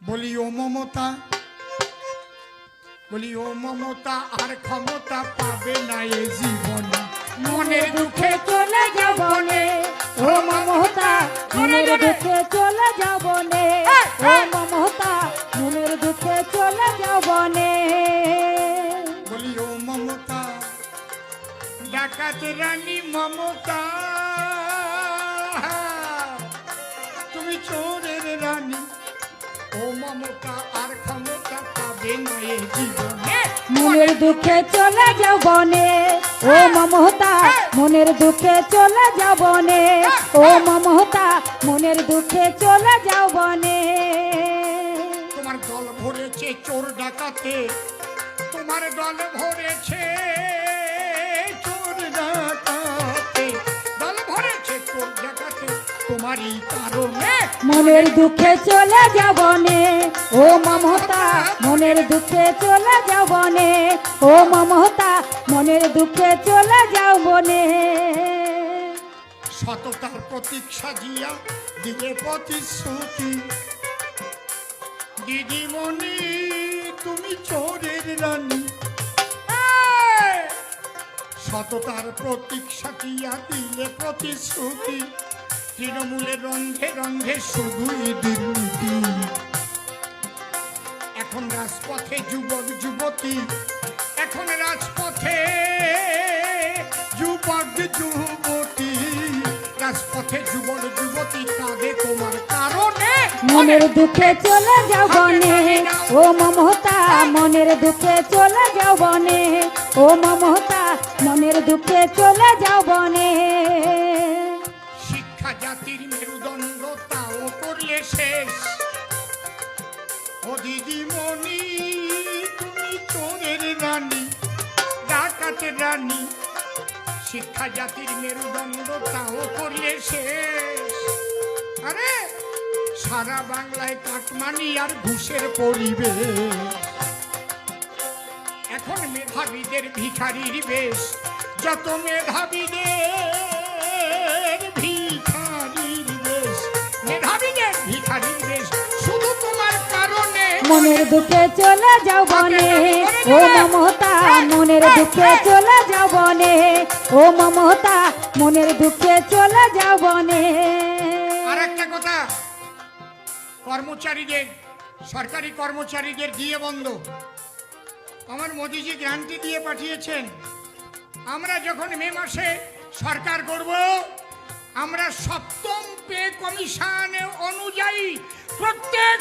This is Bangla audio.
বলি ও মমতা, বলি ও মমতা আর ক্ষমতা পাবে না এ জীবনে, মনের দুঃখে চলে যাব নে ও মমতা, মনের দুঃখে চলে যাব নে ও মমতা, মনের দুঃখে চলে যাব নে। বলি ও মমতা, ডাকাত রানী মমতা, তুমি চোরের রানী, ও মমতা আর ক্ষমতা পাবে না এ জীবনে, মনের দুঃখে চলে যাব নে ও মমতা, মনের দুঃখে চলে যাব নে ও মমতা, মনের দুঃখে চলে যাব নে। তোমার দল ভরেছে চোর ডাকাতে, তোমার দল ভরেছে চোর ডাকাতে, দল ভরেছে চোর ডাকাতে, তোমারই কারণে মনের দুঃখে চলে যাব নে ও মমতা, মনের দুঃখে চলে যাব নে ও মমতা, মনের দুঃখে চলে যাব নে। সততার প্রতীক সাজিয়া দিলে প্রতিশ্রুতি, দিদিমণি তুমি চোরের রানী, সততার প্রতীক সাজিয়া দিলে প্রতিশ্রুতি, তৃণমূলের রন্ধে রন্ধে শুধুই দুর্নীতি। এখন রাজপথে যুবক যুবতী, এখন রাজপথে যুবক যুবতী, রাজপথে যুবক যুবতী কাঁদে তোমার কারণে, মনের দুঃখে চলে যাব নে ও মমতা, মনের দুঃখে চলে যাব নে ও মমতা, মনের দুঃখে চলে যাব নে। শিক্ষা জাতির মেরুদণ্ড তাও করলে শেষ, ও দিদিমণি তুমি চোরের রানী, ডাকাতের রানী, শিক্ষা জাতির মেরুদণ্ড তাও করলে শেষ। আরে সারা বাংলায় কাটমানি আর ঘুষের পরিবেশ, এখন মেধাবীদের ভিখারির বেশ, যত মেধাবীদের ভিখারির বেশ, মেধাবীদের ভিখারির বেশ, শুধু তোমার কারণে মনের দুঃখে চলে যাব নে ও মমতা, মনের দুঃখে চলে যাব নে ও মমতা, মনের দুঃখে চলে যাব নে। আর একটা কথা, কর্মচারীদের, সরকারি কর্মচারীদের দিয়ে বন্ধ, আমার মোদিজি গ্যারান্টি দিয়ে পাঠিয়েছেন, আমরা যখন মে মাসে সরকার করব, আমরা সপ্তম পে কমিশন অনুযায়ী প্রত্যেক